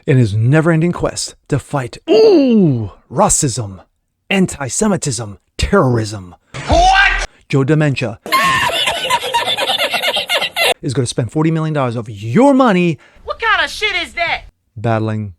in his never-ending quest to fight racism, anti-Semitism, terrorism. What? Joe Dementia is going to spend $40 million of your money. What kind of shit is that? Battling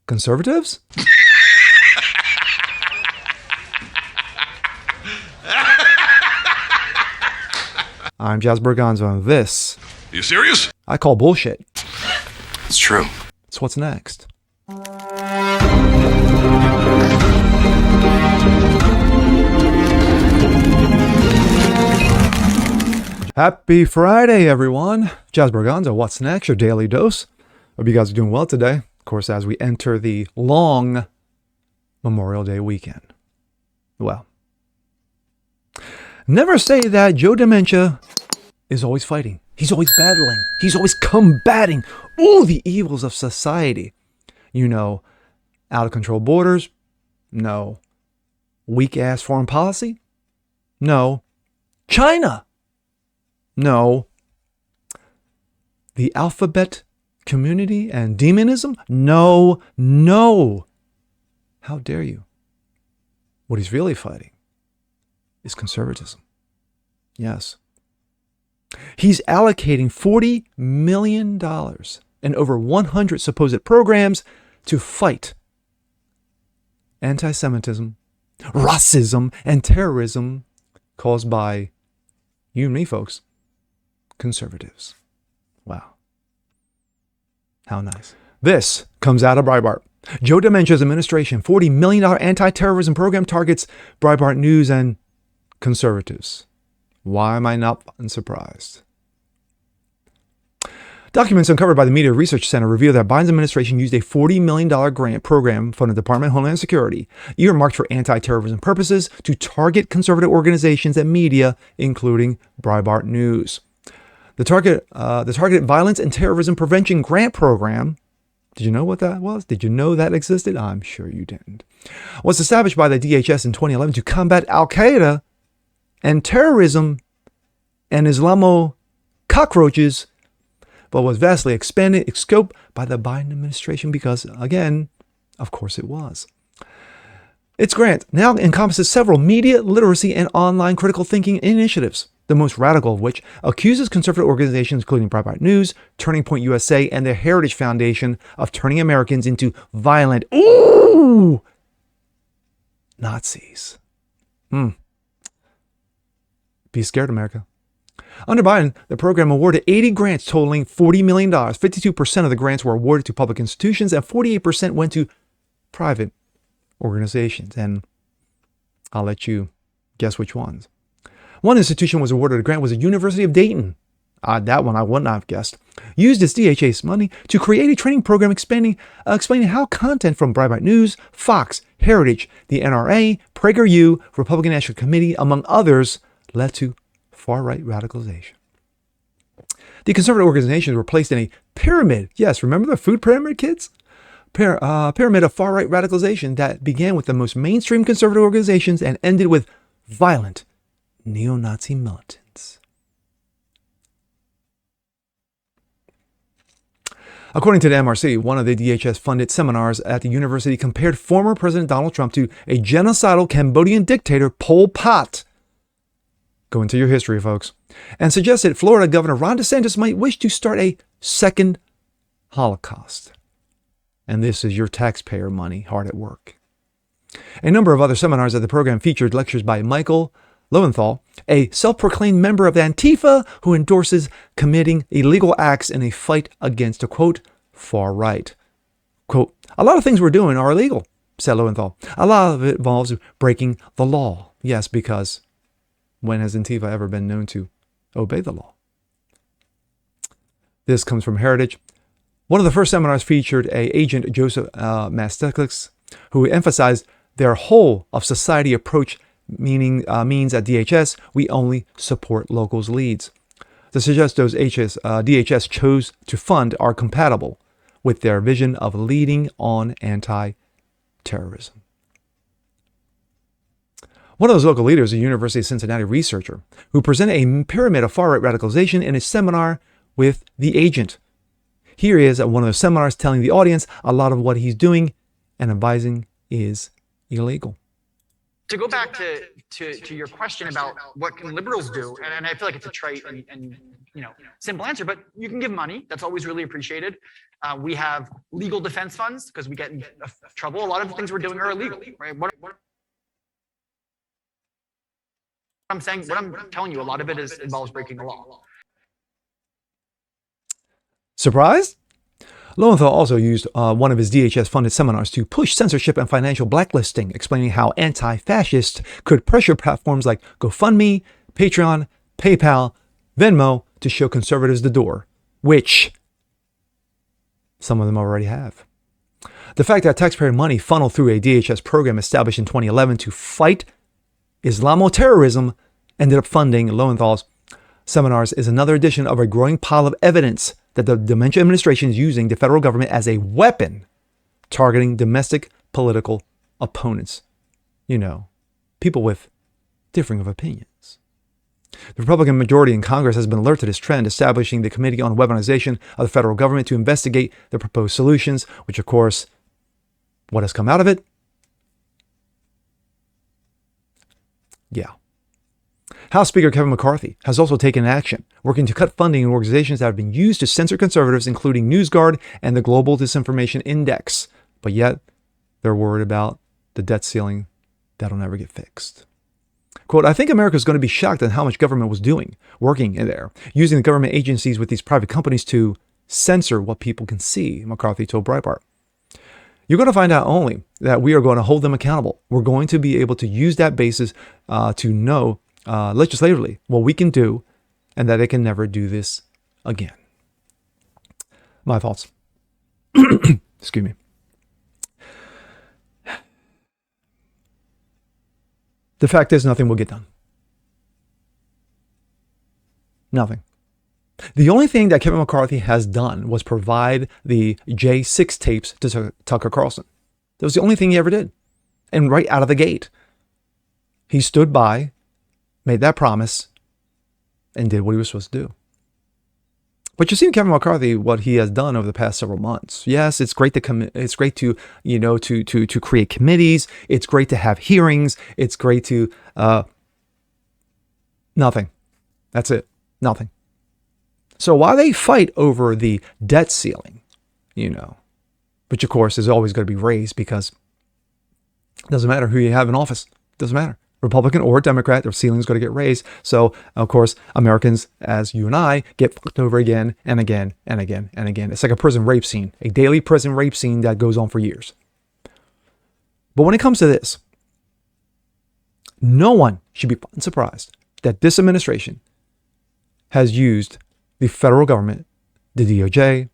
conservatives? I'm Jazz Berganza, and this... Are you serious? I call bullshit. It's true. So what's next? Happy Friday, everyone. Jazz Berganza, what's next? Your daily dose. Hope you guys are doing well today. Of course, as we enter the long Memorial Day weekend. Well, never say that Joe Dementia is always fighting. He's always battling. He's always combating all the evils of society. You know, out of control borders? No. Weak ass foreign policy? No. China? No. The alphabet community and demonism? No. No. How dare you? What he's really fighting is conservatism. Yes. He's allocating $40 million and over 100 supposed programs to fight anti-Semitism, racism, and terrorism caused by you and me, folks, conservatives. Wow. How nice. This comes out of Breitbart. Joe Dementia's administration $40 million anti-terrorism program targets Breitbart News and conservatives. Why am I not unsurprised? Documents uncovered by the Media Research Center reveal that Biden's administration used a $40 million grant program from the Department of Homeland Security, earmarked for anti-terrorism purposes, to target conservative organizations and media, including Breitbart News. The Targeted Violence and Terrorism Prevention Grant Program, did you know what that was? Did you know that existed? I'm sure you didn't. Was established by the DHS in 2011 to combat Al-Qaeda and terrorism and Islamo cockroaches, but was vastly expanded in scope by the Biden administration because, again, of course it was. Its grant now encompasses several media literacy and online critical thinking initiatives, the most radical of which accuses conservative organizations including Breitbart News, Turning Point USA, and the Heritage Foundation of turning Americans into violent Nazis. Be scared, America. Under Biden, the program awarded 80 grants totaling $40 million. 52% of the grants were awarded to public institutions and 48% went to private organizations. And I'll let you guess which ones. One institution was awarded a grant was the University of Dayton. That one I would not have guessed. Used its DHS money to create a training program explaining how content from Breitbart News, Fox, Heritage, the NRA, PragerU, Republican National Committee, among others, led to far-right radicalization. The conservative organizations were placed in a pyramid. Yes, remember the food pyramid, kids? Pyramid of far-right radicalization that began with the most mainstream conservative organizations and ended with violent neo-Nazi militants. According to the MRC, one of the DHS-funded seminars at the university compared former President Donald Trump to a genocidal Cambodian dictator, Pol Pot. Go into your history, folks. And suggested Florida Governor Ron DeSantis might wish to start a second Holocaust. And this is your taxpayer money hard at work. A number of other seminars at the program featured lectures by Michael Lowenthal, a self-proclaimed member of Antifa who endorses committing illegal acts in a fight against a, quote, far right. Quote, a lot of things we're doing are illegal, said Lowenthal. A lot of it involves breaking the law. Yes, because when has Antifa ever been known to obey the law? This comes from Heritage. One of the first seminars featured agent Joseph Masteklis, who emphasized their whole of society approach, means at DHS, we only support locals' leads. To suggest those DHS chose to fund are compatible with their vision of leading on anti-terrorism. One of those local leaders, a University of Cincinnati researcher, who presented a pyramid of far-right radicalization in a seminar with the agent. Here he is at one of those seminars telling the audience a lot of what he's doing and advising is illegal. To go back to your question about what can liberals do, and I feel like it's a trite and simple answer, but you can give money. That's always really appreciated. We have legal defense funds because we get in trouble. A lot of the things we're doing are illegal, right? What I'm telling you, a lot of it involves breaking the law. Surprised? Lowenthal also used one of his DHS-funded seminars to push censorship and financial blacklisting, explaining how anti-fascists could pressure platforms like GoFundMe, Patreon, PayPal, Venmo to show conservatives the door, which some of them already have. The fact that taxpayer money funneled through a DHS program established in 2011 to fight Islamo-terrorism ended up funding Lowenthal's seminars is another addition of a growing pile of evidence that the Dementia administration is using the federal government as a weapon targeting domestic political opponents. People with differing of opinions. The Republican majority in Congress has been alert to this trend, establishing the Committee on Weaponization of the federal government to investigate the proposed solutions, which, of course, what has come out of it? Yeah. House Speaker Kevin McCarthy has also taken action, working to cut funding in organizations that have been used to censor conservatives, including NewsGuard and the Global Disinformation Index. But yet, they're worried about the debt ceiling that'll never get fixed. Quote, I think America is going to be shocked at how much government was doing, working in there, using the government agencies with these private companies to censor what people can see, McCarthy told Breitbart. You're going to find out only that we are going to hold them accountable. We're going to be able to use that basis to know legislatively what we can do and that it can never do this again. My thoughts. Excuse me. The fact is, nothing will get done. Nothing. The only thing that Kevin McCarthy has done was provide the J6 tapes to Tucker Carlson. That was the only thing he ever did. And right out of the gate, he stood by, made that promise, and did what he was supposed to do. But you see, Kevin McCarthy, what he has done over the past several months. Yes, it's great to it's great to to create committees. It's great to have hearings. It's great to nothing. That's it. Nothing. So while they fight over the debt ceiling, which of course is always going to be raised because it doesn't matter who you have in office. It doesn't matter. Republican or Democrat, their ceiling's going to get raised. So, of course, Americans, as you and I, get fucked over again and again and again and again. It's like a prison rape scene, a daily prison rape scene that goes on for years. But when it comes to this, no one should be surprised that this administration has used the federal government, the DOJ,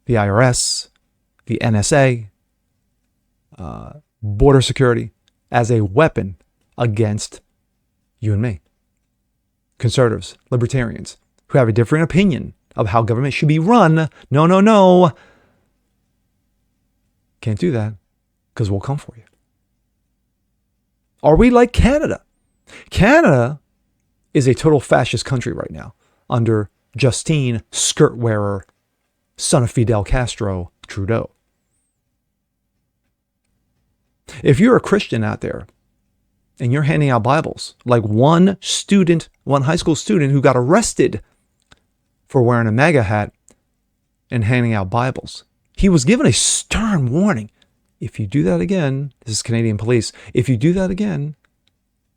the IRS, the NSA, border security, as a weapon against you and me. Conservatives, libertarians, who have a different opinion of how government should be run. No. Can't do that because we'll come for you. Are we like Canada? Canada is a total fascist country right now under Justine skirt wearer, son of Fidel Castro, Trudeau. If you're a Christian out there and you're handing out Bibles, like one high school student who got arrested for wearing a MAGA hat and handing out Bibles, he was given a stern warning. If you do that again, this is Canadian police, if you do that again,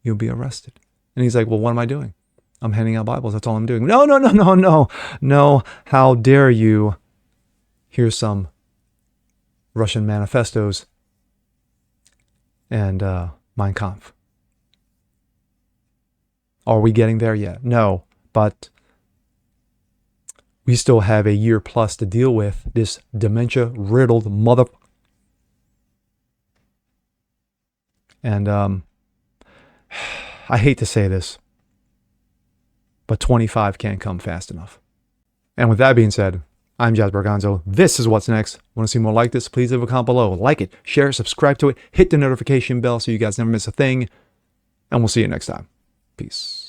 you'll be arrested. And he's like, well, what am I doing? I'm handing out Bibles. That's all I'm doing. No. How dare you? Here's some Russian manifestos and Mein Kampf. Are we getting there yet? No, but we still have a year plus to deal with this dementia-riddled mother. And I hate to say this, but 25 can't come fast enough. And with that being said, I'm Jazz Berganzo. This is What's Next. Want to see more like this? Please leave a comment below. Like it, share it, subscribe to it, hit the notification bell so you guys never miss a thing. And we'll see you next time. Peace.